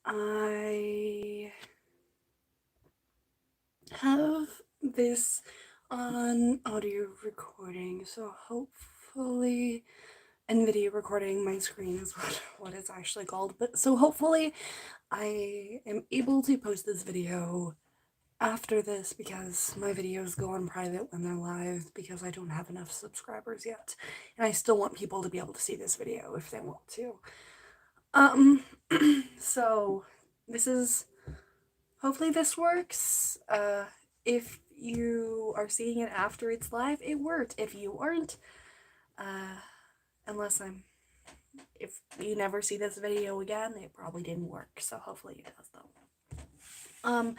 I have this on audio recording, so hopefully, and video recording, my screen is what it's actually called, but so hopefully I am able to post this video after this because my videos go on private when they're live because I don't have enough subscribers yet, and I still want people to be able to see this video if they want to. So this is, hopefully this works. If you are seeing it after it's live, it worked. If you aren't, if you never see this video again, it probably didn't work, so hopefully it does though.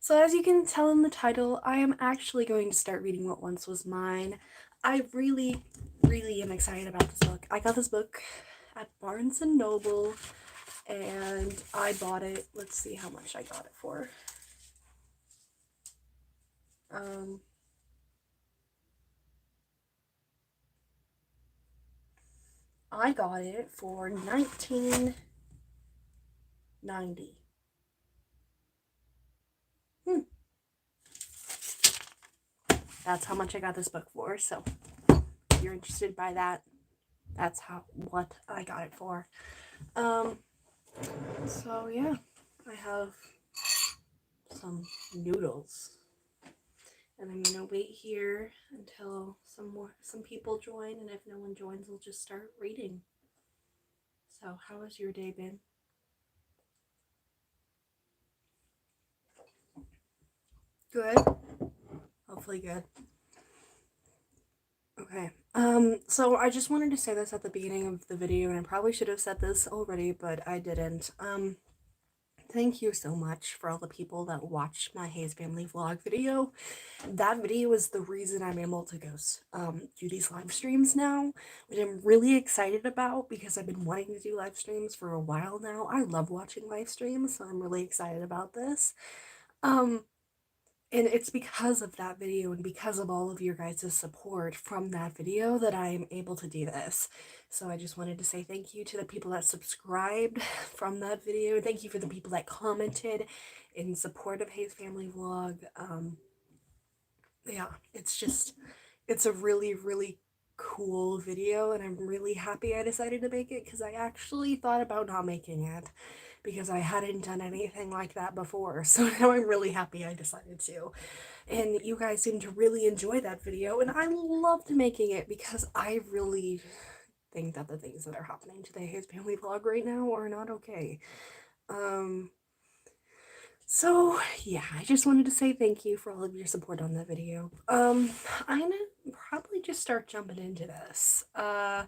So as you can tell in the title, I am actually going to start reading What Once Was Mine. I really am excited about this book. I got this book at Barnes & Noble, and I bought it. Let's see how much I got it for. I got it for $19.90. That's how much I got this book for, so if you're interested by that, that's what I got it for. So yeah, I have some noodles, and I'm gonna wait here until some people join, and if no one joins, we'll just start reading. So how has your day been? Good? Hopefully good. Okay, so I just wanted to say this at the beginning of the video, and I probably should have said this already, but I didn't. Thank you so much for all the people that watched my Hayes Family vlog video. That video is the reason I'm able to go do these live streams now, which I'm really excited about because I've been wanting to do live streams for a while now. I love watching live streams, so I'm really excited about this. And it's because of that video and because of all of your guys' support from that video that I am able to do this. So I just wanted to say thank you to the people that subscribed from that video. Thank you for the people that commented in support of Hayes Family Vlog. Yeah, it's a really cool video, and I'm really happy I decided to make it because I actually thought about not making it because I hadn't done anything like that before, so now I'm really happy I decided to. And you guys seem to really enjoy that video, and I loved making it because I really think that the things that are happening to the Hayes Family Vlog right now are not okay. So yeah, I just wanted to say thank you for all of your support on that video. I'm gonna probably just start jumping into this. So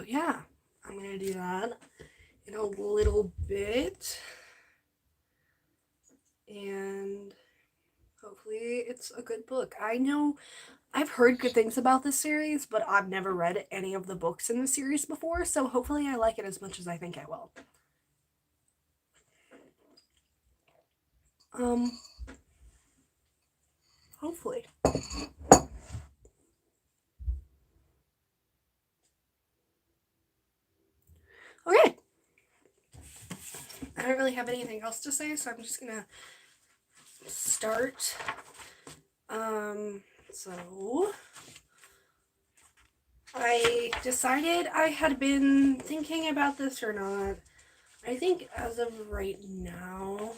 yeah, I'm gonna do that in a little bit, and hopefully it's a good book. I know I've heard good things about this series, but I've never read any of the books in the series before, so hopefully I like it as much as I think I will. Hopefully. Okay. I don't really have anything else to say, so I'm just gonna start. So I decided I had been thinking about this or not. I think as of right now,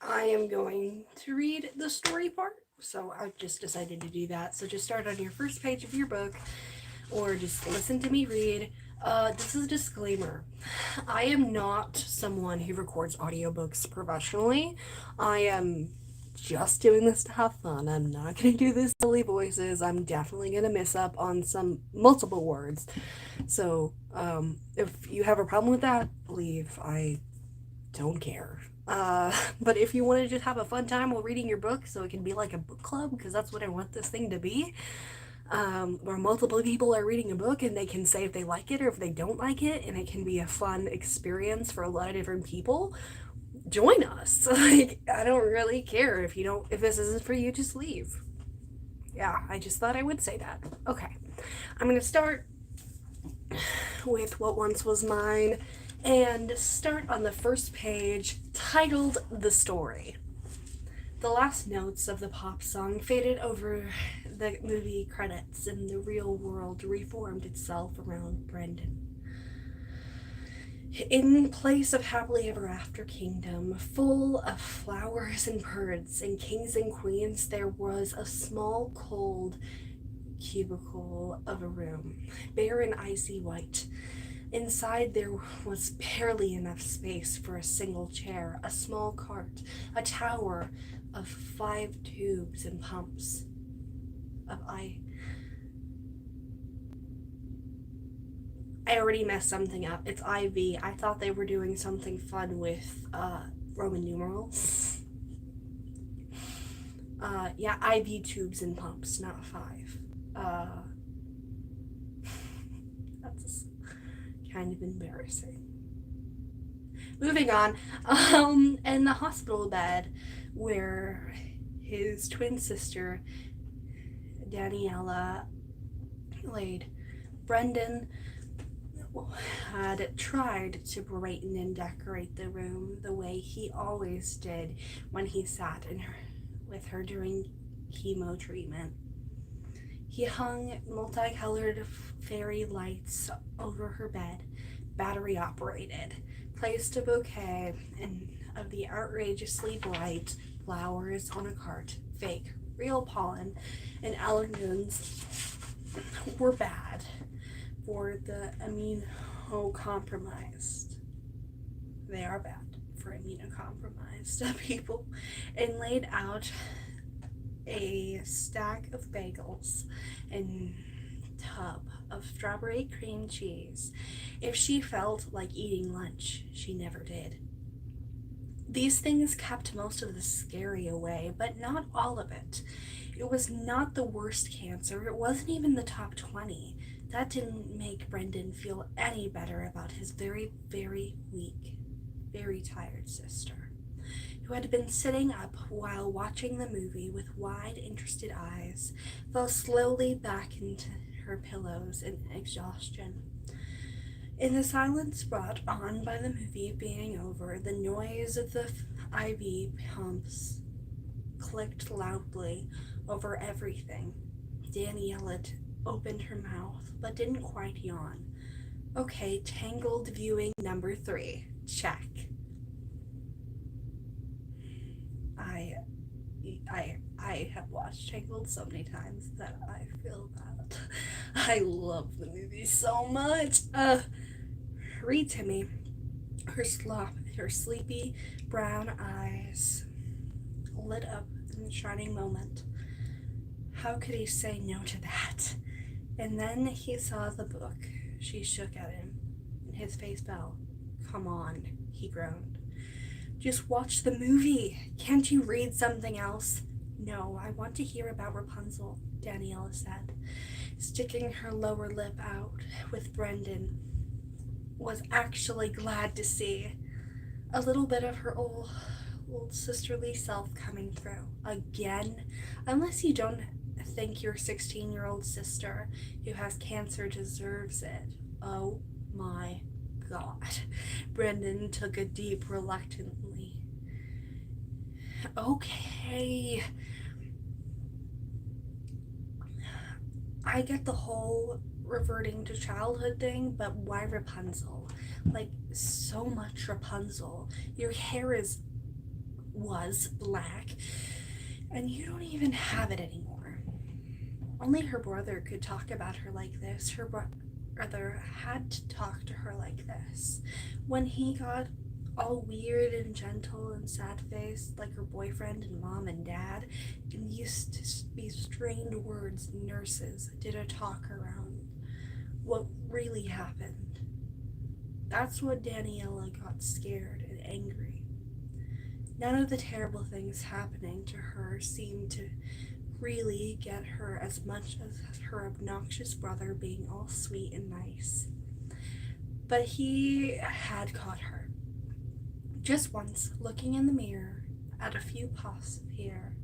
I am going to read the story part, so I just decided to do that. So just start on your first page of your book, or just listen to me read. This is a disclaimer. I am not someone who records audiobooks professionally. I am just doing this to have fun. I'm not gonna do this silly voices. I'm definitely gonna mess up on multiple words. So, if you have a problem with that, leave. I don't care. But if you want to just have a fun time while reading your book, so it can be like a book club, because that's what I want this thing to be, where multiple people are reading a book and they can say if they like it or if they don't like it, and it can be a fun experience for a lot of different people, join us. Like, I don't really care if this isn't for you, just leave. Yeah, I just thought I would say that. Okay, I'm gonna start with What Once Was Mine and start on the first page titled The Story. The last notes of the pop song faded over the movie credits and the real world reformed itself around Brendan. In place of happily ever after kingdom, full of flowers and birds and kings and queens, there was a small, cold cubicle of a room, bare and icy white. Inside there was barely enough space for a single chair, a small cart, a tower of 5 tubes and pumps of I already messed something up. It's IV. I thought they were doing something fun with Roman numerals. Yeah, IV tubes and pumps, not 5. That's kind of embarrassing. Moving on, in the hospital bed where his twin sister, Daniela, laid, Brendan had tried to brighten and decorate the room the way he always did when he sat with her during chemo treatment. He hung multicolored fairy lights over her bed, battery operated, placed a bouquet of the outrageously bright flowers on a cart, fake, real pollen, and allergens were bad for the immunocompromised. They are bad for immunocompromised people, and laid out a stack of bagels and tub of strawberry cream cheese. If she felt like eating lunch, she never did. These things kept most of the scary away, but not all of it. It was not the worst cancer. It wasn't even the top 20. That didn't make Brendan feel any better about his very, very weak, very tired sister, who had been sitting up while watching the movie with wide, interested eyes, fell slowly back into her pillows in exhaustion. In the silence brought on by the movie being over, the noise of the IV pumps clicked loudly over everything. Daniela opened her mouth, but didn't quite yawn. Okay, Tangled viewing number 3. Check. I have watched Tangled so many times that I feel that I love the movie so much. Read to me. Her sleepy brown eyes lit up in a shining moment. How could he say no to that? And then he saw the book. She shook at him, and his face fell. Come on, he groaned. Just watch the movie. Can't you read something else? No, I want to hear about Rapunzel, Daniela said, sticking her lower lip out, with Brendan was actually glad to see a little bit of her old sisterly self coming through. Again? Unless you don't think your 16-year-old sister who has cancer deserves it. Oh my God. Brendan took a deep, reluctantly. Okay. I get the whole reverting to childhood thing, but why Rapunzel? Like, so much Rapunzel. Your hair was black, and you don't even have it anymore. Only her brother could talk about her like this. Her brother had to talk to her like this. When he got all weird and gentle and sad-faced like her boyfriend and mom and dad, and used to be strained words nurses did a talk around what really happened. That's what Daniela got scared and angry. None of the terrible things happening to her seemed to really get her as much as her obnoxious brother being all sweet and nice. But he had caught her. just once looking in the mirror at a few puffs of hair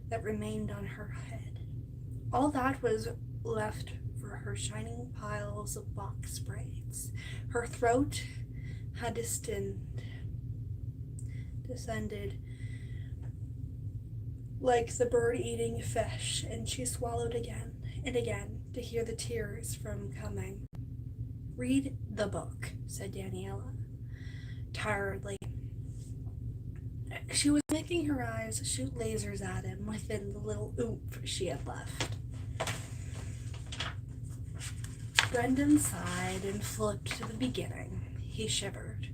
that remained on her head. All that was left for her shining piles of box braids. Her throat had descended like the bird-eating fish, and she swallowed again and again to hear the tears from coming. "Read the book," said Daniela, tiredly. She was making her eyes shoot lasers at him within the little oomph she had left. Brendan sighed and flipped to the beginning. He shivered.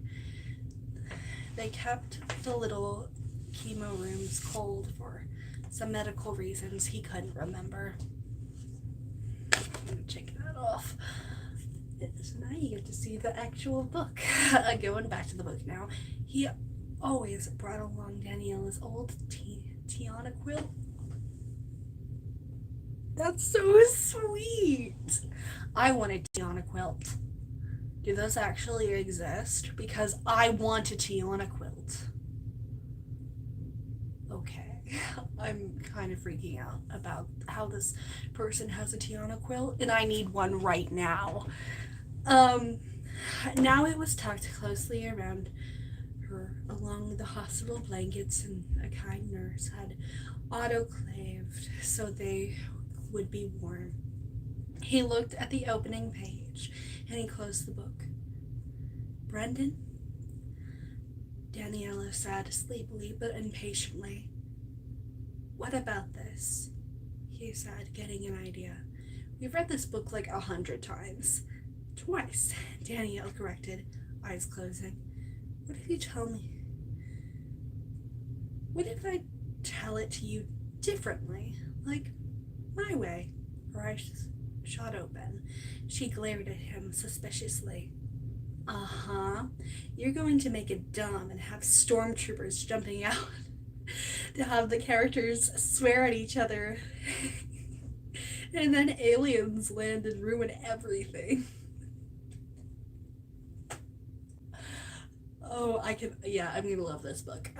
They kept the little chemo rooms cold for some medical reasons he couldn't remember. Check that off. So now you get to see the actual book. Going back to the book now. He always brought along Daniela's old Tiana quilt. That's so sweet. I want a Tiana quilt. Do those actually exist? Because I want a Tiana quilt. Okay. I'm kind of freaking out about how this person has a Tiana quilt, and I need one right now. Now it was tucked closely around her along the hospital blankets, and a kind nurse had autoclaved so they would be warm. He looked at the opening page and he closed the book. "Brendan?" Daniela said sleepily but impatiently. "What about this?" he said, getting an idea. "We've read this book like 100 times. Twice," Danielle corrected, eyes closing. "What if you tell me? What if I tell it to you differently? Like, my way?" Her eyes shot open. She glared at him suspiciously. "Uh-huh. You're going to make it dumb and have stormtroopers jumping out to have the characters swear at each other. And then aliens land and ruin everything." Oh, I'm gonna love this book.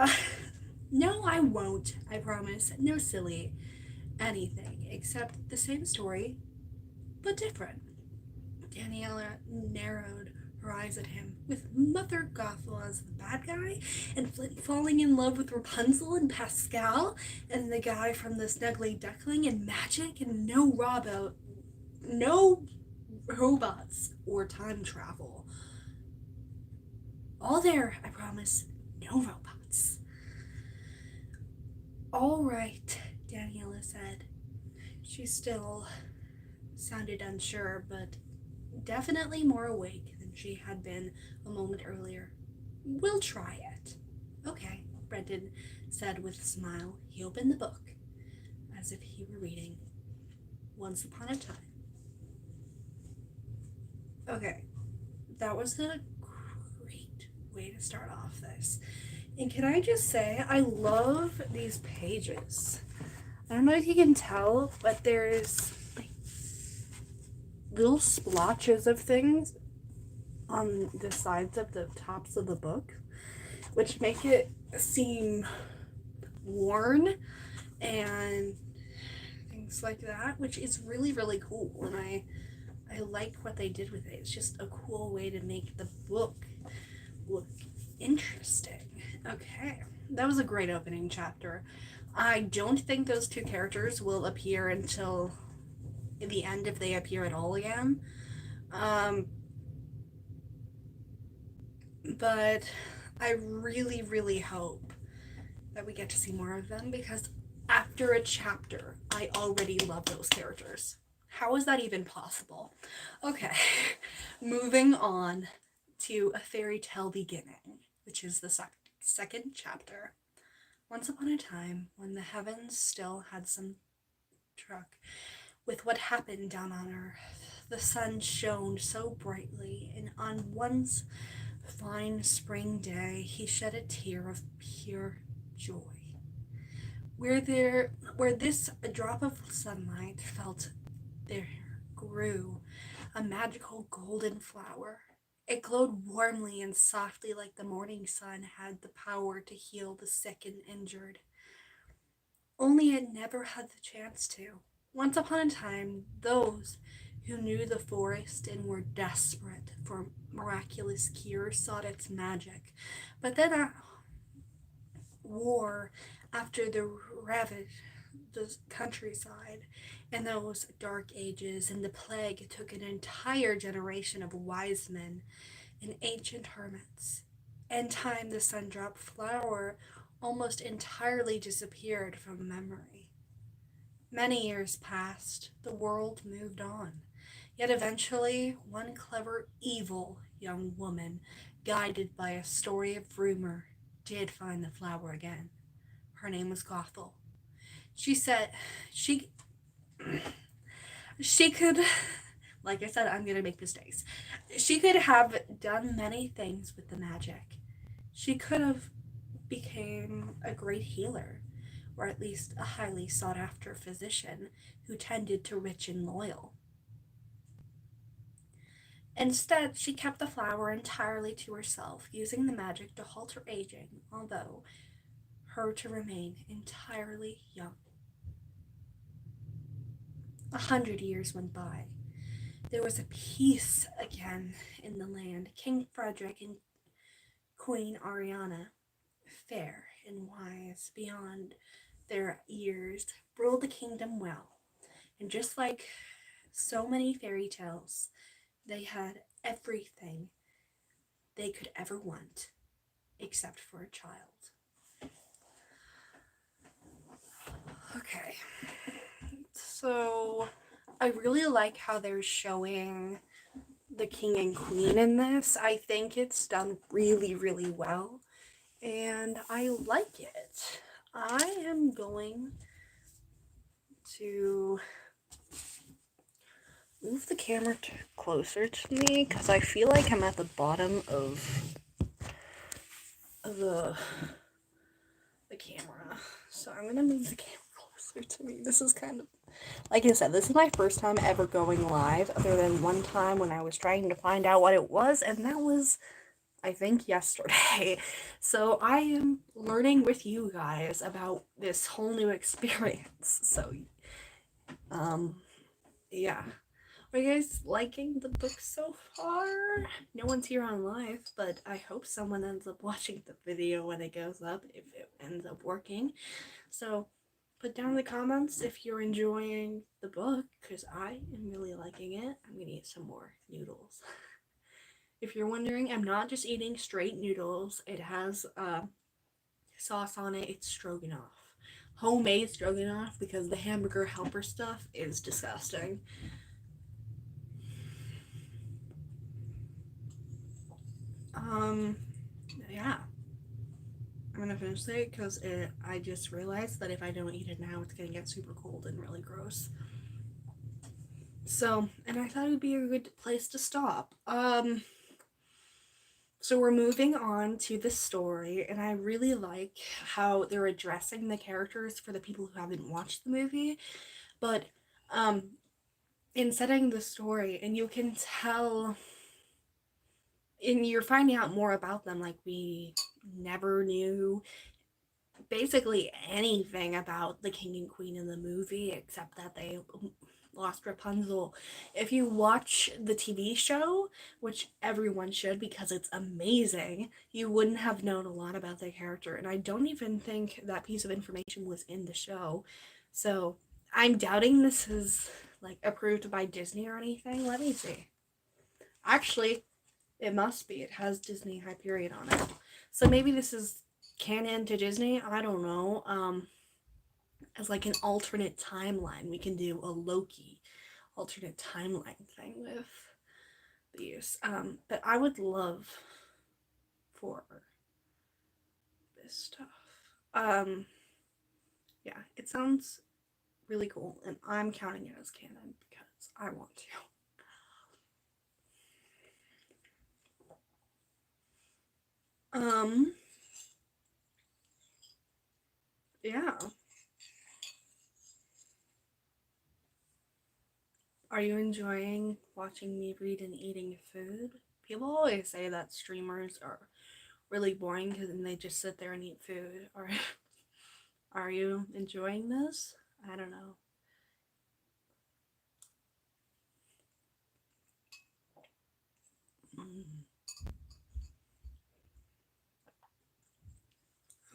No, I won't, I promise. No silly anything, except the same story, but different. Daniela narrowed her eyes at him, with Mother Gothel as the bad guy, and Flint falling in love with Rapunzel and Pascal, and the guy from the Snuggly Duckling, and magic, and no robots or time travel. All there, I promise. No robots. "All right," Daniela said. She still sounded unsure, but definitely more awake than she had been a moment earlier. "We'll try it." "Okay," Brendan said with a smile. He opened the book as if he were reading Once Upon a Time. Okay, that was a great way to start off this. And can I just say, I love these pages. I don't know if you can tell, but there's like little splotches of things on the sides of the tops of the book, which make it seem worn and things like that, which is really, really cool. And I like what they did with it. It's just a cool way to make the book look interesting. Okay, that was a great opening chapter. I don't think those two characters will appear until the end, if they appear at all again. But I really, really hope that we get to see more of them, because after a chapter, I already love those characters. How is that even possible? Okay, moving on to A Fairy Tale Beginning, which is the second chapter. Once upon a time, when the heavens still had some truck with what happened down on earth, the sun shone so brightly, and on one fine spring day he shed a tear of pure joy. Where this a drop of sunlight felt, there grew a magical golden flower. It glowed warmly and softly like the morning sun had the power to heal the sick and injured. Only it never had the chance to. Once upon a time, those who knew the forest and were desperate for miraculous cures sought its magic. But then at war, after the ravaged the countryside in those dark ages, and the plague took an entire generation of wise men and ancient hermits. In time, the sundrop flower almost entirely disappeared from memory. Many years passed, the world moved on. Yet eventually, one clever, evil young woman, guided by a story of rumor, did find the flower again. Her name was Gothel. She said she she could, like I said, I'm gonna make mistakes. She could have done many things with the magic. She could have became a great healer, or at least a highly sought after physician who tended to rich and loyal. Instead, she kept the flower entirely to herself, using the magic to halt her aging, although her to remain entirely young. 100 years went by. There was a peace again in the land. King Frederick and Queen Ariana, fair and wise beyond their years, ruled the kingdom well. And just like so many fairy tales, they had everything they could ever want, except for a child. Okay, so I really like how they're showing the king and queen in this. I think it's done really, really well, and I like it. I am going to move the camera closer to me because I feel like I'm at the bottom of the camera. So I'm gonna move the camera closer to me. This is kind of, like I said, this is my first time ever going live, other than one time when I was trying to find out what it was, and that was, I think, yesterday. So I am learning with you guys about this whole new experience. So, yeah. Are you guys liking the book so far? No one's here on live, but I hope someone ends up watching the video when it goes up, if it ends up working. So put down in the comments if you're enjoying the book, because I am really liking it. I'm gonna eat some more noodles. If you're wondering, I'm not just eating straight noodles. It has sauce on it. It's stroganoff. Homemade stroganoff, because the hamburger helper stuff is disgusting. Yeah. I'm gonna finish it because I just realized that if I don't eat it now, it's gonna get super cold and really gross. So, and I thought it would be a good place to stop. So we're moving on to the story, and I really like how they're addressing the characters for the people who haven't watched the movie. But, in setting the story, and you can tell, and you're finding out more about them, like we never knew basically anything about the king and queen in the movie except that they lost Rapunzel. If you watch the TV show, which everyone should because it's amazing, you wouldn't have known a lot about their character, and I don't even think that piece of information was in the show. So I'm doubting this is like approved by Disney or anything. Let me see. Actually, it must be. It has Disney Hyperion on it. So maybe this is canon to Disney. I don't know. As like an alternate timeline, we can do a Loki alternate timeline thing with these. But I would love for this stuff. Yeah, it sounds really cool, and I'm counting it as canon because I want to. Yeah. Are you enjoying watching me read and eating food? People always say that streamers are really boring because they just sit there and eat food. Are you enjoying this? I don't know.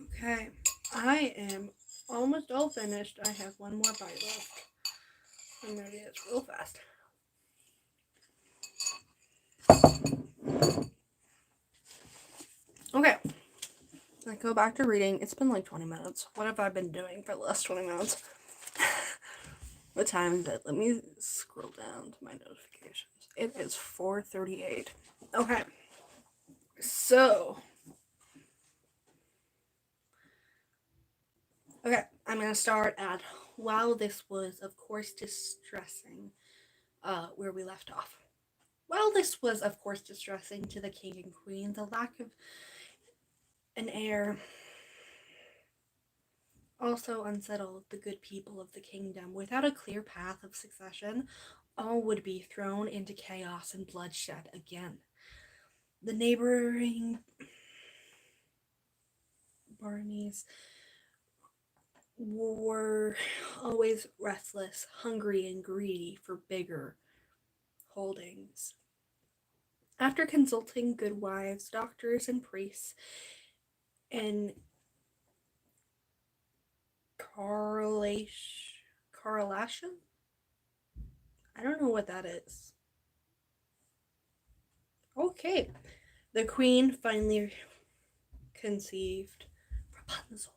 Okay, I am almost all finished. I have one more bite left. I'm gonna do this real fast. Okay, I go back to reading. It's been like 20 minutes. What have I been doing for the last 20 minutes? What time is it? Let me scroll down to my notifications. It is 4:38. Okay, so I'm gonna start at while this was, of course, distressing, where we left off. While this was, of course, distressing to the king and queen, the lack of an heir also unsettled the good people of the kingdom. Without a clear path of succession, all would be thrown into chaos and bloodshed again. The neighboring baronies were always restless, hungry, and greedy for bigger holdings. After consulting good wives, doctors, and priests, and correlation? I don't know what that is. Okay. The queen finally conceived Rapunzel.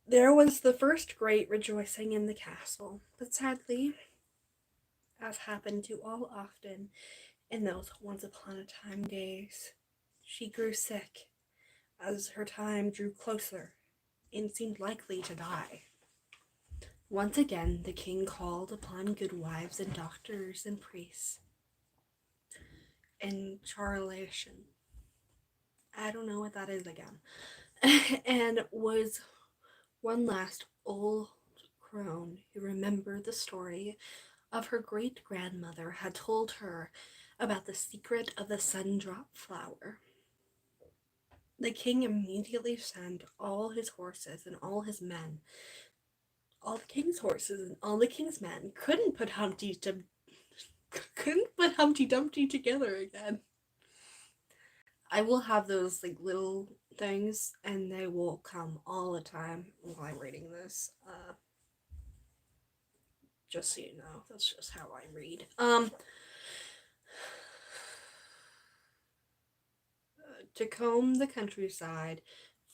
There was the first great rejoicing in the castle, but sadly, as happened to all often in those once upon a time days, she grew sick as her time drew closer and seemed likely to die. Once again, the king called upon good wives and doctors and priests and charlation. I don't know what that is again. And was one last old crone who remembered the story of her great-grandmother had told her about the secret of the sun-drop flower. The king immediately sent all his horses and all his men. All the king's horses and all the king's men couldn't put Humpty Dumpty together again. I will have those like little things, and they will come all the time while I'm reading this. Just so you know, that's just how I read. To comb the countryside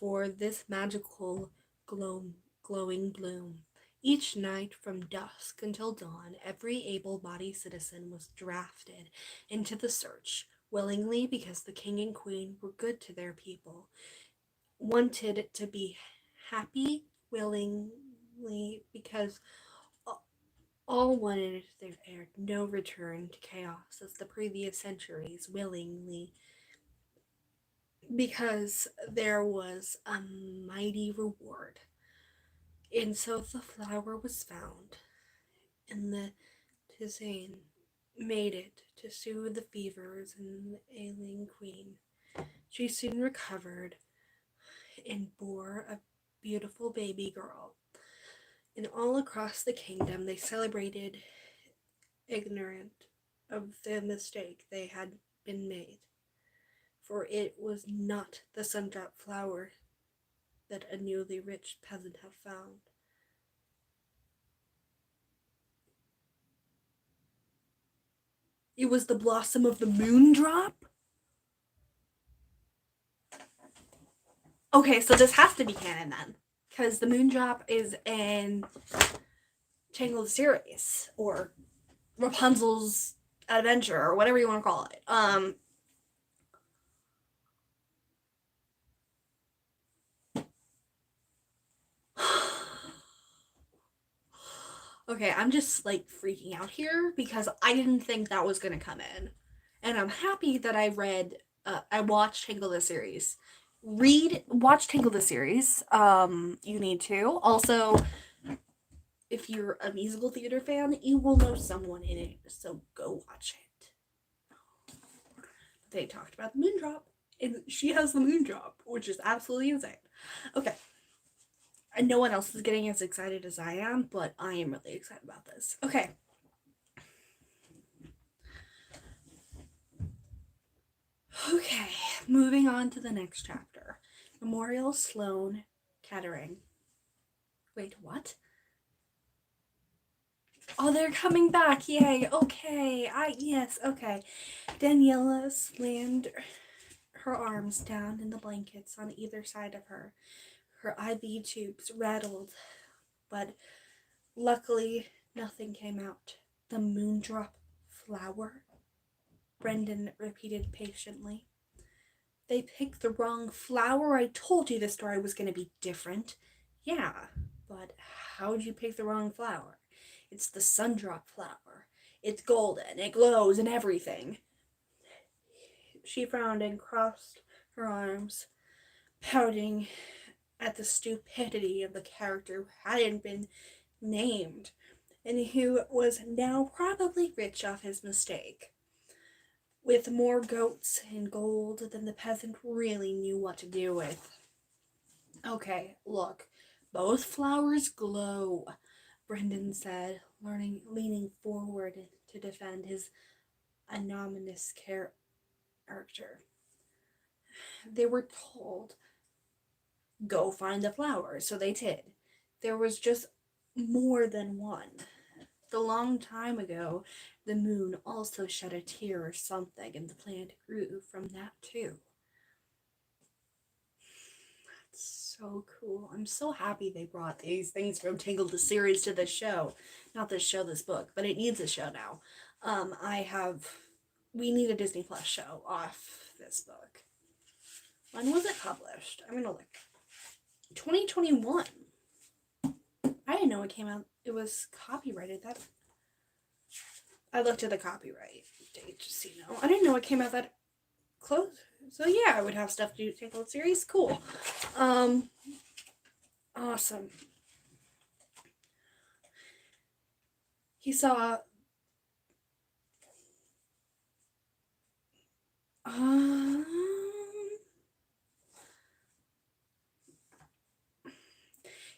for this magical glowing bloom. Each night from dusk until dawn, every able-bodied citizen was drafted into the search, willingly because the king and queen were good to their people, wanted to be happy, willingly because all wanted there no return to chaos as the previous centuries, willingly because there was a mighty reward. And so the flower was found, and the tisane made it to soothe the fevers in the ailing queen. She soon recovered and bore a beautiful baby girl. And all across the kingdom they celebrated, ignorant of the mistake they had been made. For it was not the sun-drop flower that a newly rich peasant had found. It was the blossom of the moondrop? Okay, so this has to be canon then, because the moondrop is in Tangled series, or Rapunzel's adventure, or whatever you want to call it. Okay, I'm just like freaking out here because I didn't think that was gonna come in, and I'm happy that I watched Tangled the series. Watch Tangled the series. You need to. Also, if you're a musical theater fan, you will know someone in it, so go watch it. they talked about the moon drop. And she has the moon drop, which is absolutely insane. Okay. And no one else is getting as excited as I am, but I am really excited about this. Okay. Okay, moving on to the next chapter. Memorial Sloan Kettering. Wait, what? Oh, they're coming back. Yay. Okay. Yes, okay. Daniela slammed her arms down in the blankets on either side of her. Her IV tubes rattled, but luckily nothing came out. The moondrop flower? Brendan repeated patiently. They picked the wrong flower. I told you the story was going to be different. Yeah, but how'd you pick the wrong flower? It's the sundrop flower. It's golden, it glows and everything. She frowned and crossed her arms, pouting at the stupidity of the character who hadn't been named, and who was now probably rich off his mistake, with more goats and gold than the peasant really knew what to do with. Okay, look, both flowers glow, Brendan said, leaning forward to defend his anonymous character. They were told, go find the flower, so they did. There was just more than one. The long time ago, the moon also shed a tear or something, and the plant grew from that too. That's so cool. I'm so happy they brought these things from Tangled the series to the show. Not this show, this book, but it needs a show now. We need a Disney Plus show off this book. When was it published? I'm gonna look. 2021. I didn't know it came out. It was copyrighted. I looked at the copyright date just so you know. I didn't know it came out that close. So yeah, I would have stuff to do with Tangled series. Cool. Awesome. He saw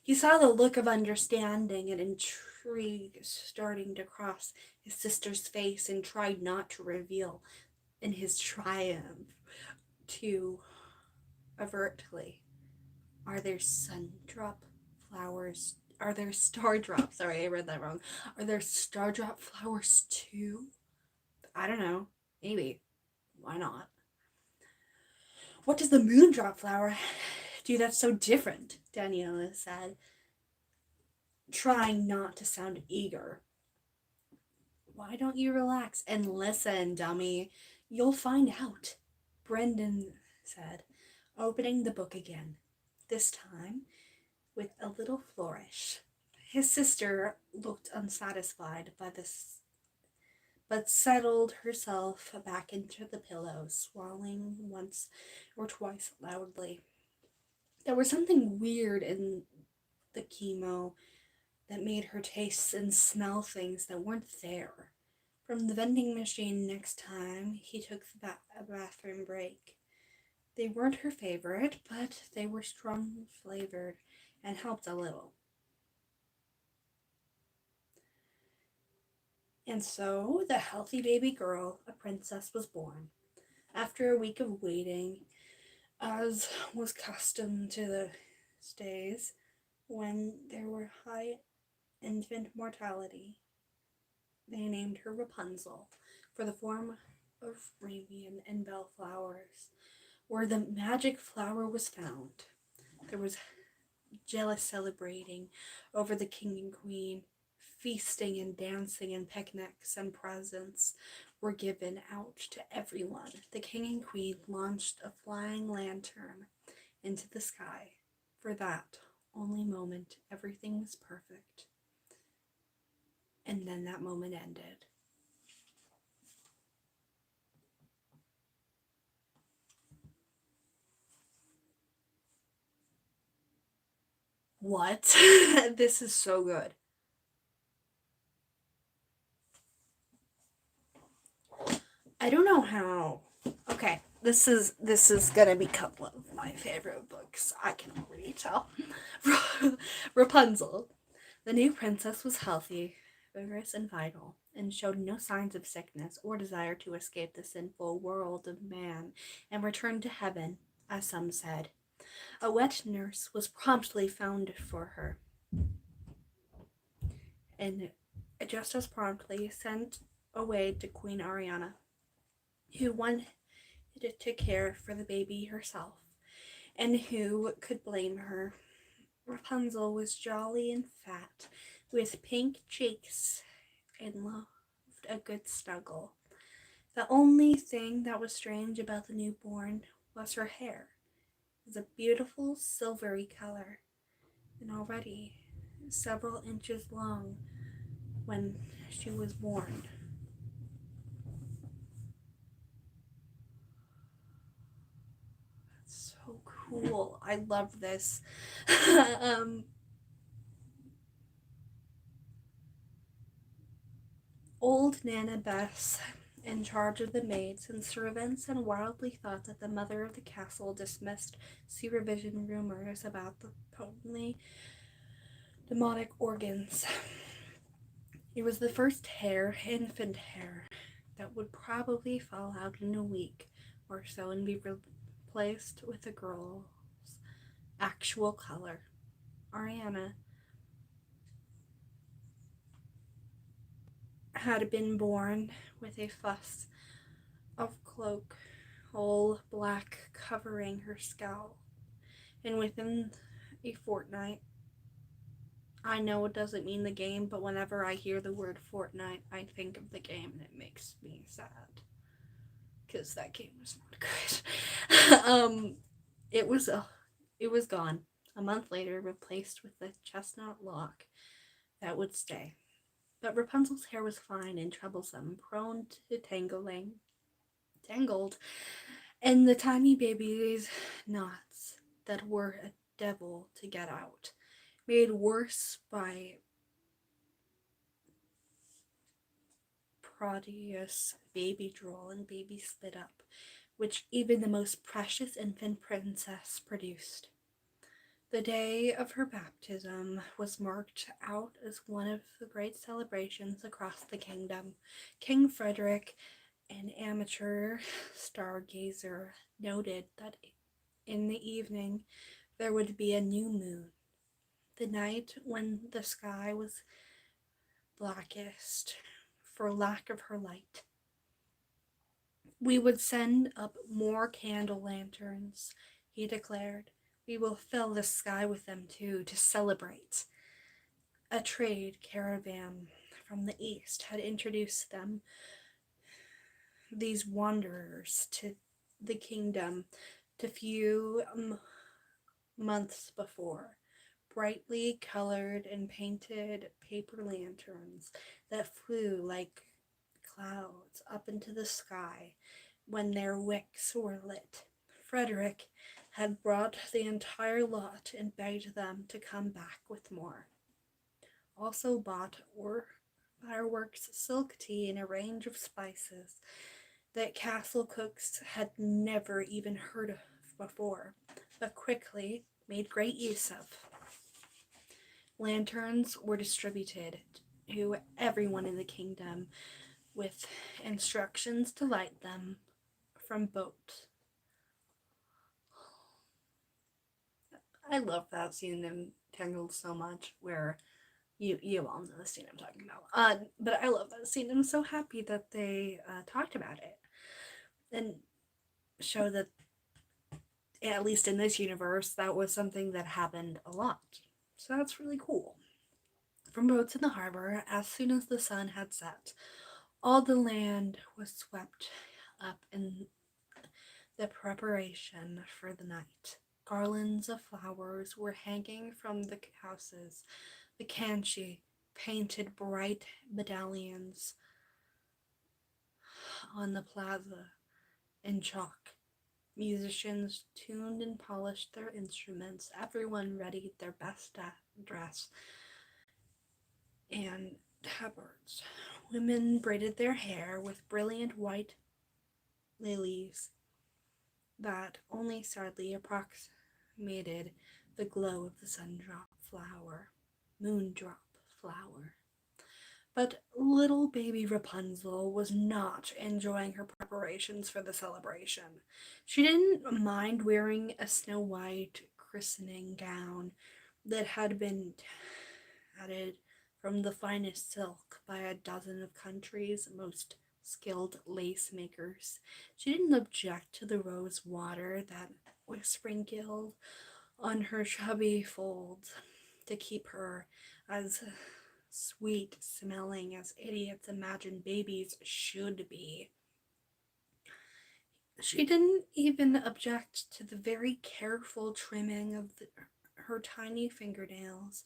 he saw the look of understanding and intrigue starting to cross his sister's face and tried not to reveal in his triumph too overtly. Are there sundrop flowers? Are there stardrop? Sorry, I read that wrong. Are there stardrop flowers too? I don't know. Maybe. Why not? What does the moondrop flower do that's so different? Daniela said, trying not to sound eager. Why don't you relax and listen, dummy? You'll find out, Brendan said, opening the book again, this time with a little flourish. His sister looked unsatisfied by this, but settled herself back into the pillow, swallowing once or twice loudly. There was something weird in the chemo that made her taste and smell things that weren't there. From the vending machine next time he took the bathroom break. They weren't her favorite, but they were strong flavored and helped a little. And so the healthy baby girl, a princess, was born. After a week of waiting, as was custom to the days when there were high infant mortality, they named her Rapunzel for the form of Radian and bellflowers. Where the magic flower was found, there was jealous celebrating over the king and queen. Feasting and dancing and picnics and presents were given out to everyone. The king and queen launched a flying lantern into the sky. For that only moment, everything was perfect. And then that moment ended. What? This is so good. I don't know how Okay, this is gonna become one of my favorite books. I can already tell. Rapunzel. The new princess was healthy, vigorous, and vital, and showed no signs of sickness or desire to escape the sinful world of man and return to heaven, as some said. A wet nurse was promptly found for her, and just as promptly sent away to Queen Ariana, who wanted to care for the baby herself, and who could blame her? Rapunzel was jolly and fat, with pink cheeks, and loved a good snuggle. The only thing that was strange about the newborn was her hair. It was a beautiful silvery color, and already several inches long when she was born. That's so cool. I love this. um, Old Nana Bess, in charge of the maids and servants, and wildly thought that the mother of the castle dismissed supervision rumors about the potently demonic organs. It was the first infant hair, that would probably fall out in a week or so and be replaced with a girl's actual color. Ariana had been born with a fuss of cloak, all black, covering her skull, and within a fortnight, I know it doesn't mean the game, but whenever I hear the word Fortnite, I think of the game and it makes me sad. Because that game was not good. It was it was gone. A month later, replaced with a chestnut lock that would stay. But Rapunzel's hair was fine and troublesome, prone to tangled, and the tiny baby's knots that were a devil to get out, made worse by prodigious baby drool and baby spit up, which even the most precious infant princess produced. The day of her baptism was marked out as one of the great celebrations across the kingdom. King Frederick, an amateur stargazer, noted that in the evening there would be a new moon, the night when the sky was blackest for lack of her light. We would send up more candle lanterns, he declared. We will fill the sky with them too, to celebrate. A trade caravan from the east had introduced them, these wanderers, to the kingdom a few months before. Brightly colored and painted paper lanterns that flew like clouds up into the sky when their wicks were lit. Frederick had brought the entire lot and begged them to come back with more. Also bought fireworks, silk tea, and a range of spices that castle cooks had never even heard of before, but quickly made great use of. Lanterns were distributed to everyone in the kingdom with instructions to light them from boat. I love that scene in Tangled so much, where you all know the scene I'm talking about. But I love that scene. I'm so happy that they talked about it and show that, at least in this universe, that was something that happened a lot. So that's really cool. From boats in the harbor, as soon as the sun had set, all the land was swept up in the preparation for the night. Garlands of flowers were hanging from the houses. The Kanchi painted bright medallions on the plaza in chalk. Musicians tuned and polished their instruments. Everyone readied their best dress and tabards. Women braided their hair with brilliant white lilies that only sadly approximated the glow of the moondrop flower. But little baby Rapunzel was not enjoying her preparations for the celebration. She didn't mind wearing a snow white christening gown that had been added from the finest silk by a dozen of country's most skilled lace makers. She didn't object to the rose water that was sprinkled on her chubby folds to keep her as sweet smelling as idiots imagine babies should be. She didn't even object to the very careful trimming of her tiny fingernails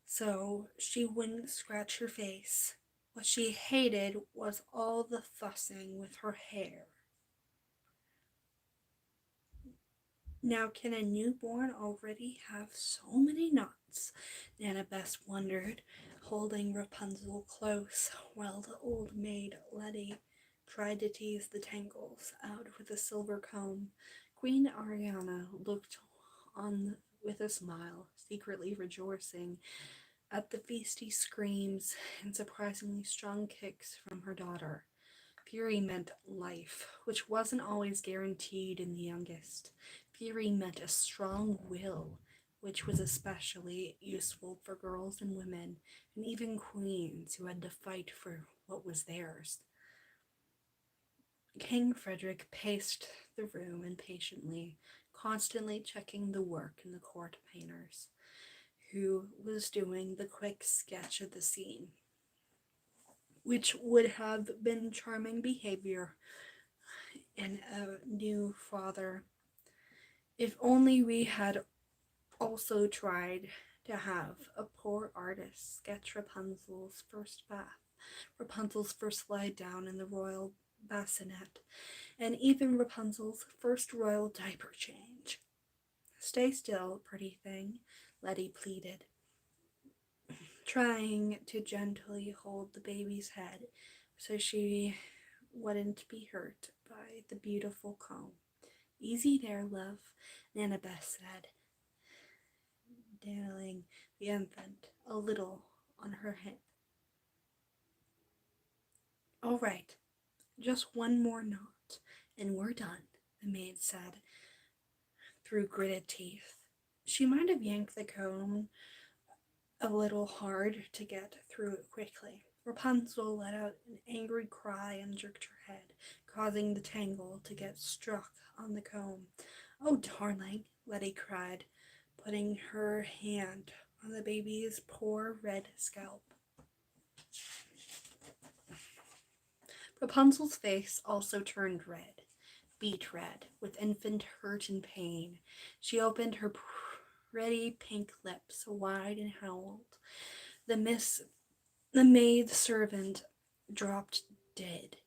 so she wouldn't scratch her face. What she hated was all the fussing with her hair. Now, can a newborn already have so many knots? Nana Bess wondered, holding Rapunzel close while the old maid Letty tried to tease the tangles out with a silver comb. Queen Ariana looked on with a smile, secretly rejoicing at the feisty screams and surprisingly strong kicks from her daughter. Fury meant life, which wasn't always guaranteed in the youngest. Fury meant a strong will, which was especially useful for girls and women, and even queens who had to fight for what was theirs. King Frederick paced the room impatiently, constantly checking the work in the court painters, who was doing the quick sketch of the scene, which would have been charming behavior in a new father. If only we had also tried to have a poor artist sketch Rapunzel's first bath, Rapunzel's first lie down in the royal bassinet, and even Rapunzel's first royal diaper change. Stay still, pretty thing, Letty pleaded, trying to gently hold the baby's head so she wouldn't be hurt by the beautiful comb. Easy there, love, Nana Bess said, dandling the infant a little on her hip. All right, just one more knot, and we're done, the maid said through gritted teeth. She might have yanked the comb a little hard to get through it quickly. Rapunzel let out an angry cry and jerked her head, causing the tangle to get struck on the comb. Oh, darling, Letty cried, putting her hand on the baby's poor red scalp. Rapunzel's face also turned red, beet red, with infant hurt and pain. She opened her pretty pink lips wide and howled. The maid servant dropped dead.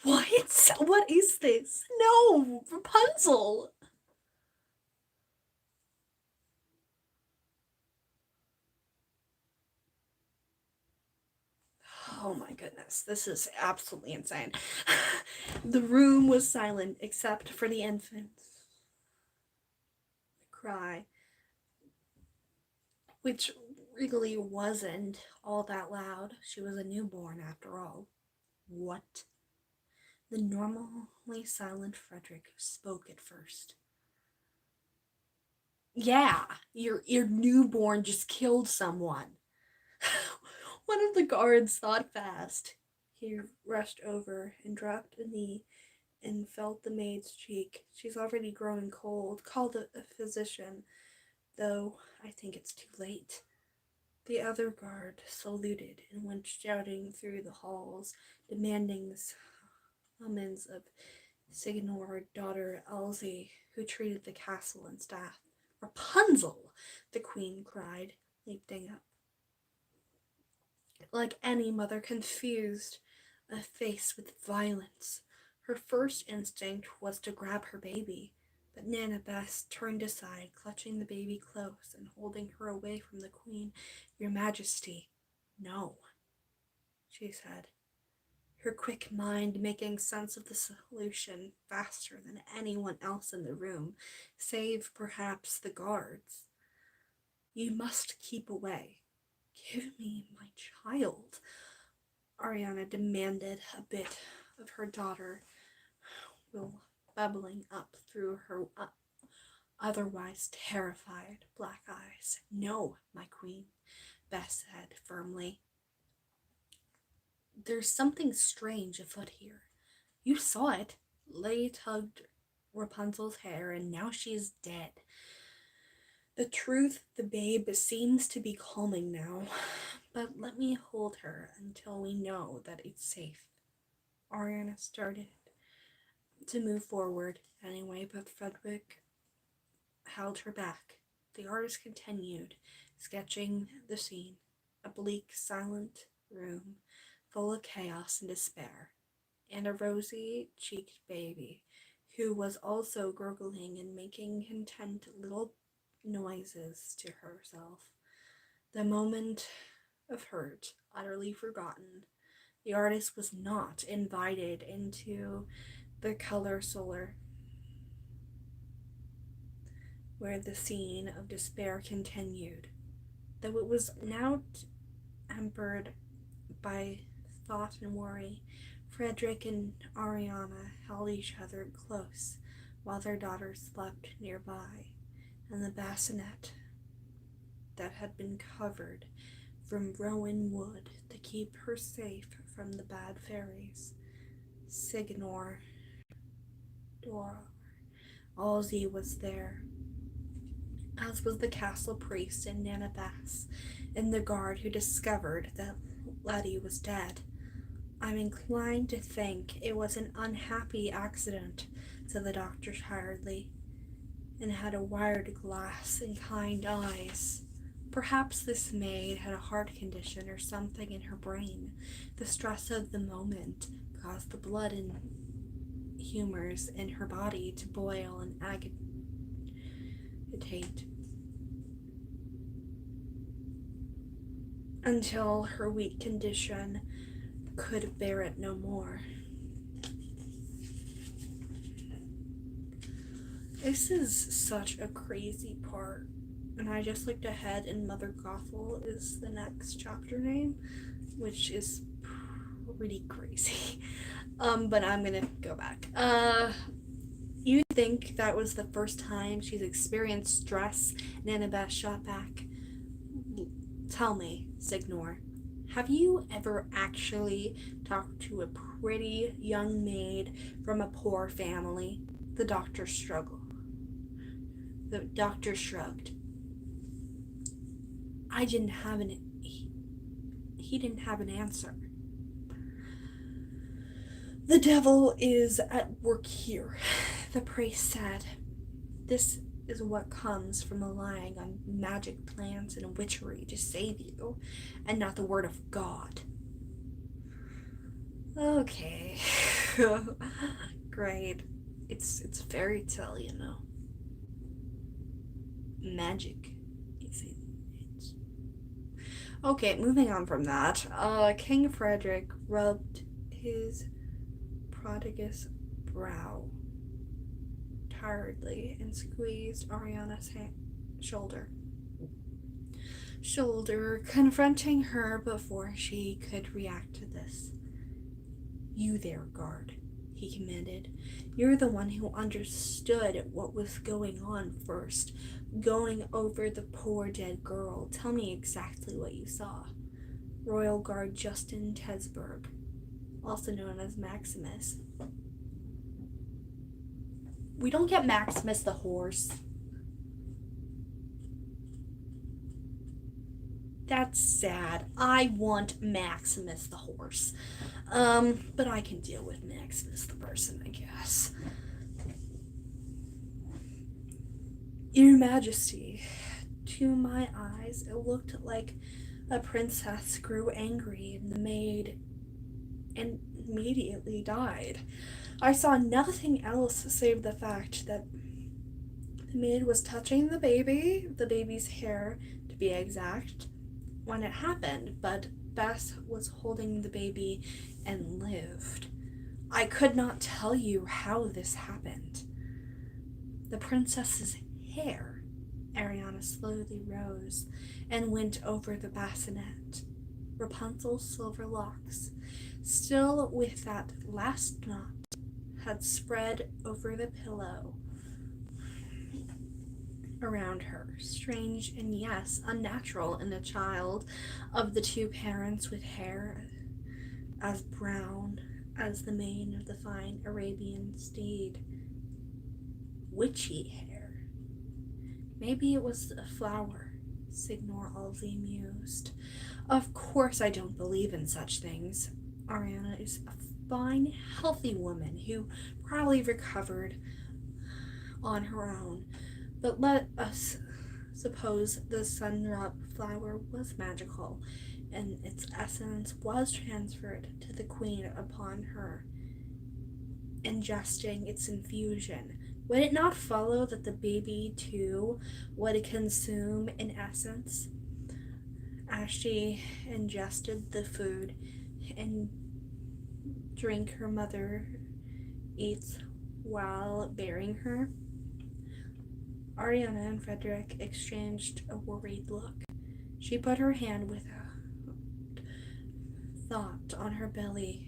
What? What is this? No, Rapunzel! Oh my goodness, this is absolutely insane. The room was silent except for the infant's cry, which really wasn't all that loud. She was a newborn after all. What? The normally silent Frederick spoke at first. Yeah, your newborn just killed someone. One of the guards thought fast. He rushed over and dropped a knee and felt the maid's cheek. She's already growing cold. Call a physician, though I think it's too late. The other guard saluted and went shouting through the halls, demanding the summons of Signor daughter Elsie, who treated the castle and staff. Rapunzel! The queen cried, leaping up. Like any mother confused, faced with violence, her first instinct was to grab her baby, But Nanabeth turned aside, clutching the baby close and holding her away from the queen. Your Majesty, no, she said, her quick mind making sense of the solution faster than anyone else in the room, save perhaps the guards. You must keep away. Give me my child, Ariana demanded, a bit of her daughter will bubbling up through her otherwise terrified black eyes. No, my queen, Beth said firmly. There's something strange afoot here. You saw it. Lay tugged Rapunzel's hair, and now she is dead. The truth, the babe seems to be calming now, but let me hold her until we know that it's safe. Ariana started to move forward anyway, but Frederick held her back. The artist continued, sketching the scene, a bleak, silent room full of chaos and despair, and a rosy-cheeked baby who was also gurgling and making content little noises to herself. The moment of hurt utterly forgotten, the artist was not invited into the color solar, where the scene of despair continued, though it was now tempered by thought and worry. Frederick and Ariana held each other close while their daughter slept nearby, and the bassinet that had been covered from rowan wood to keep her safe from the bad fairies. Signor Dora Halsey was there, as was the castle priest and Nanabeth, and the guard who discovered that Letty was dead. I'm inclined to think it was an unhappy accident, said the doctor tiredly, and had a wired glass and kind eyes. Perhaps this maid had a heart condition or something in her brain. The stress of the moment caused the blood and humors in her body to boil and agitate until her weak condition could bear it no more. This is such a crazy part, and I just looked ahead, and Mother Gothel is the next chapter name, which is pretty crazy. But I'm gonna go back. You think that was the first time she's experienced stress? Nanabeth shot back. Tell me, Signor, have you ever actually talked to a pretty young maid from a poor family? The doctor shrugged. I didn't have he didn't have an answer. The devil is at work here, the priest said. This is what comes from relying on magic plants and witchery to save you, and not the word of God. Okay. Great. It's fairy tale, you know. Magic is in it. Okay, moving on from that. King Frederick rubbed his prodigious brow tiredly and squeezed Ariana's shoulder, confronting her before she could react to this. You there, guard, he commanded. You're the one who understood what was going on first, going over the poor dead girl. Tell me exactly what you saw. Royal Guard Justin Tesberg, also known as Maximus. We don't get Maximus the horse. That's sad. I want Maximus the horse. But I can deal with Maximus the person, I guess. Your Majesty, to my eyes, it looked like a princess grew angry and the maid immediately died. I saw nothing else save the fact that The maid was touching the baby's hair to be exact, when it happened, but Bess was holding the baby and lived. I could not tell you how this happened. The princess's hair. Ariana slowly rose and went over the bassinet. Rapunzel's silver locks, still with that last knot, had spread over the pillow around her, strange and yes, unnatural in a child of the two parents with hair as brown as the mane of the fine Arabian steed. Witchy hair. Maybe it was a flower, Signor Alzi mused. Of course I don't believe in such things. Ariana is a fine, healthy woman who probably recovered on her own. But let us suppose the sundrop flower was magical, and its essence was transferred to the queen upon her ingesting its infusion. Would it not follow that the baby, too, would consume an essence as she ingested the food and drink her mother eats while bearing her? Ariana and Frederick exchanged a worried look. She put her hand with a thought on her belly,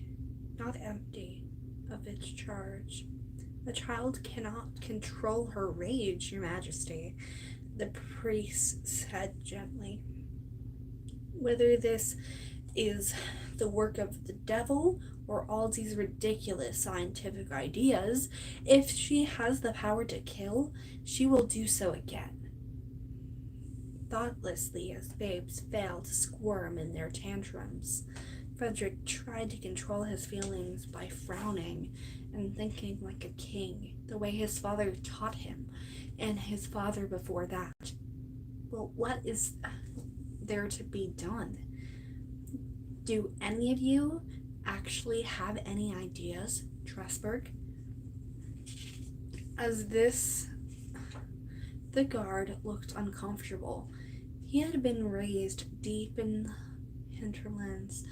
not empty of its charge. The child cannot control her rage, Your Majesty, the priest said gently. Whether this is the work of the devil or all these ridiculous scientific ideas, if she has the power to kill, she will do so again. Thoughtlessly as babes fail to squirm in their tantrums, Frederick tried to control his feelings by frowning and thinking like a king, the way his father taught him, and his father before that. But what is there to be done? Do any of you actually have any ideas, Tressberg? As this, the guard looked uncomfortable. He had been raised deep in the hinterlands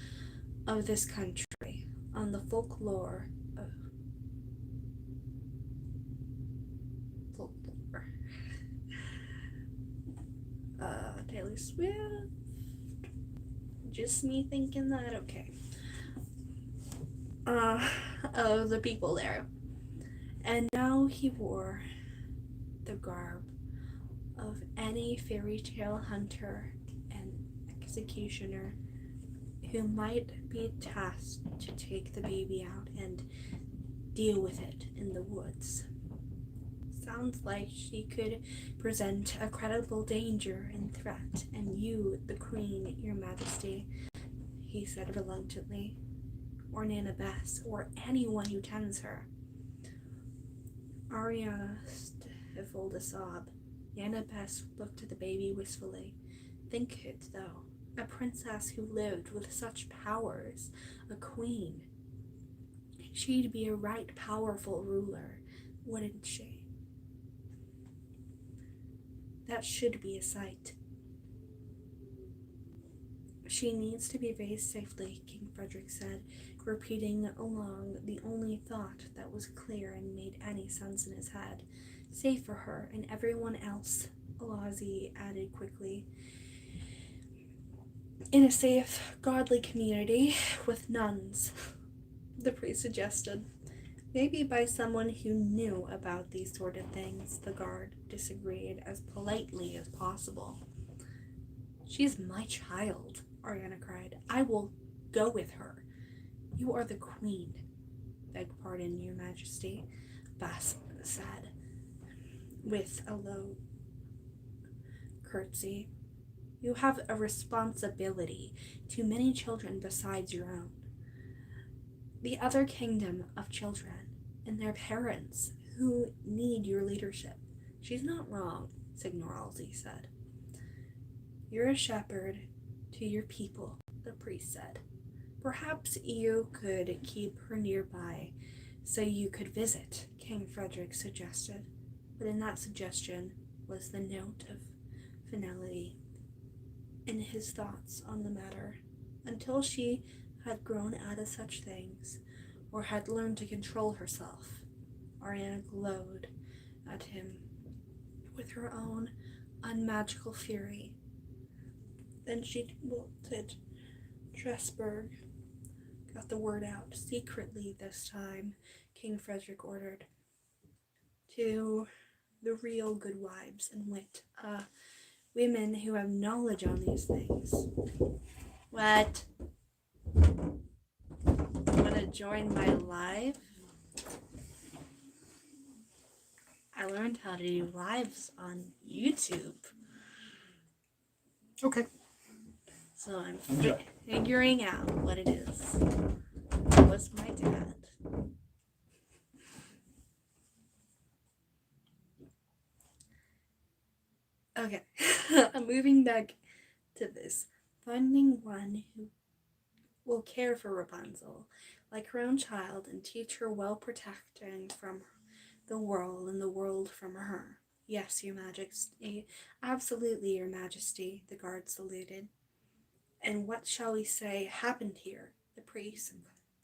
of this country, on the folklore of Taylor Swift. Just me thinking that, okay. Of the people there. And now he wore the garb of any fairy tale hunter and executioner who might be tasked to take the baby out and deal with it in the woods. Sounds like she could present a credible danger and threat, and you, the Queen, Your Majesty, he said reluctantly, or Nana Bess, or anyone who tends her. Ariana stifled a sob. Nana Bess looked at the baby wistfully. Think it, though. A princess who lived with such powers, a queen. She'd be a right powerful ruler, wouldn't she? That should be a sight. She needs to be raised safely, King Frederick said, repeating along the only thought that was clear and made any sense in his head. Safe for her and everyone else, Alazzi added quickly. In a safe, godly community with nuns, the priest suggested. Maybe by someone who knew about these sort of things, the guard disagreed as politely as possible. She's my child, Ariana cried. I will go with her. You are the queen. Beg pardon, Your Majesty, Bess said, with a low curtsy. You have a responsibility to many children besides your own. The other kingdom of children and their parents who need your leadership. She's not wrong, Signor Alzi said. You're a shepherd to your people, the priest said. Perhaps you could keep her nearby so you could visit, King Frederick suggested. But in that suggestion was the note of finality in his thoughts on the matter. Until she had grown out of such things, or had learned to control herself, Ariana glowed at him with her own unmagical fury. Then she bolted Strasbourg, got the word out secretly this time, King Frederick ordered, to the real good wives and wit, women who have knowledge on these things. What? Wanna join my live? I learned how to do lives on YouTube. Okay. So I'm figuring out what it is. What's my dad? Okay. I'm moving back to this. Finding one who will care for Rapunzel like her own child and teach her well protecting from the world and the world from her. Yes, Your Majesty. Absolutely, Your Majesty, the guard saluted. And what shall we say happened here? The priest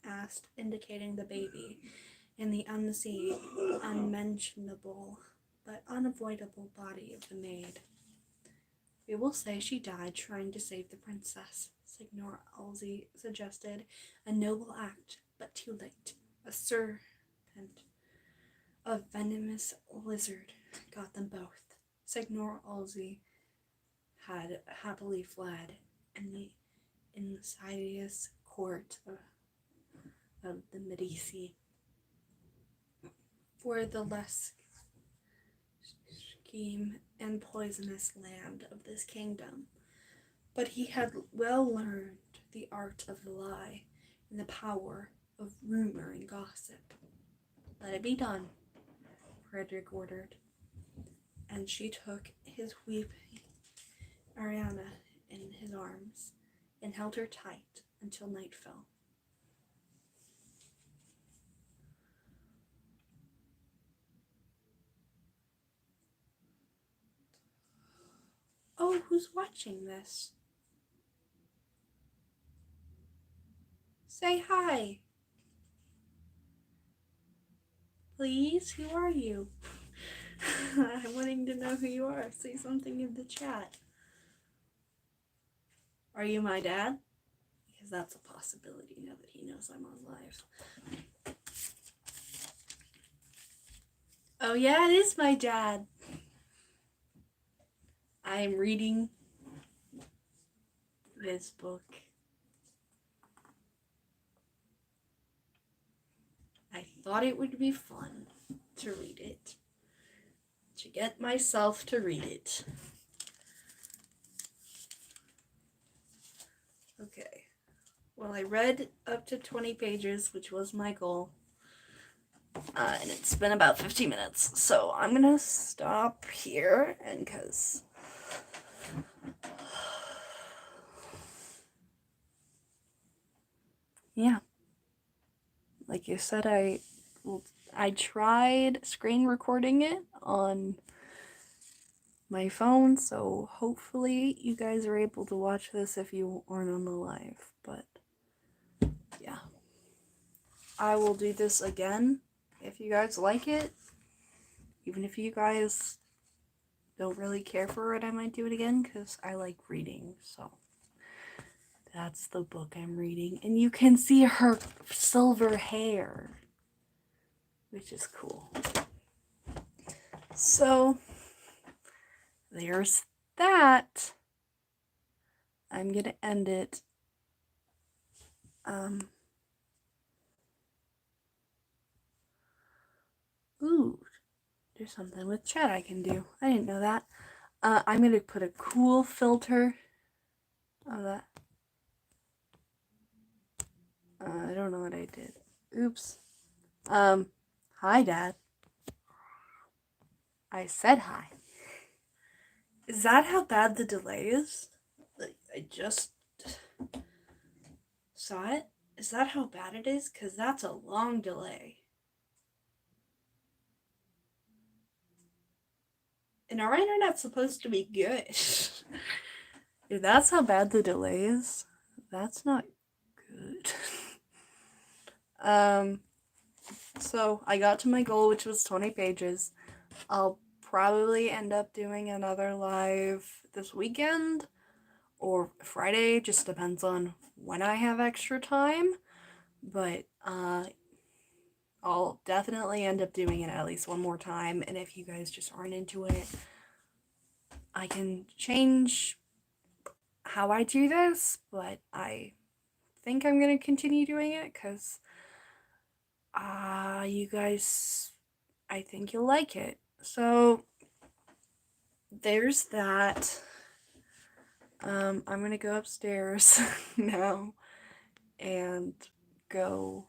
asked, indicating the baby in the unseen, unmentionable, but unavoidable body of the maid. We will say she died trying to save the princess, Signor Alzi suggested. A noble act, but too late. A serpent, a venomous lizard, got them both. Signor Alzi had happily fled in the insidious court of the Medici for the less scheme and poisonous land of this kingdom. But he had well learned the art of the lie and the power of rumor and gossip. Let it be done, Frederick ordered, and she took his weeping Ariana in his arms and held her tight until night fell. Oh, who's watching this? Say hi. Please, who are you? I'm wanting to know who you are. Say something in the chat. Are you my dad? Because that's a possibility now that he knows I'm on live. Oh yeah, it is my dad. I am reading this book. I thought it would be fun to read it. To get myself to read it. Okay. Well, I read up to 20 pages, which was my goal. And it's been about 15 minutes. So I'm going to stop here, and because... yeah. Like you said, I tried screen recording it on my phone, so hopefully you guys are able to watch this if you aren't on the live, but yeah. I will do this again if you guys like it. Even if you guys don't really care for it, I might do it again because I like reading, so that's the book I'm reading. And you can see her silver hair, which is cool. So there's that. I'm gonna end it. Ooh, there's something with chat I can do. I didn't know that. I'm gonna put a cool filter on that. I don't know what I did. Oops. Hi, Dad. I said hi. Is that how bad the delay is? Like, I just saw it. Is that how bad it is? Because that's a long delay. And our internet's supposed to be good. If that's how bad the delay is, that's not good. So I got to my goal, which was 20 pages. I'll probably end up doing another live this weekend or Friday, just depends on when I have extra time. But I'll definitely end up doing it at least one more time, and if you guys just aren't into it, I can change how I do this, but I think I'm gonna continue doing it because you guys, I think you'll like it. So there's that. I'm gonna go upstairs now and go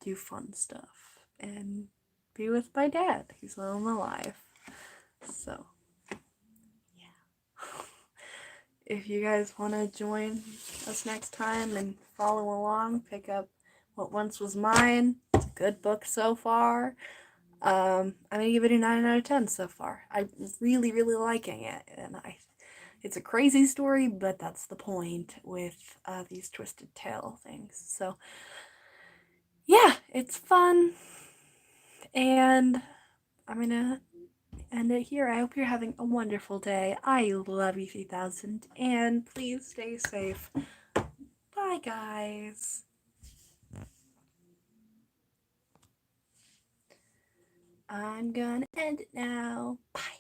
do fun stuff and be with my dad. He's not alive. So, yeah. If you guys want to join us next time and follow along, pick up What Once Was Mine. It's a good book so far. I'm gonna give it a 9 out of 10 so far. I'm really, really liking it, and it's a crazy story, but that's the point with these twisted tale things. So, yeah, it's fun, and I'm gonna end it here. I hope you're having a wonderful day. I love you 3000, and please stay safe. Bye, guys. I'm gonna end it now. Bye.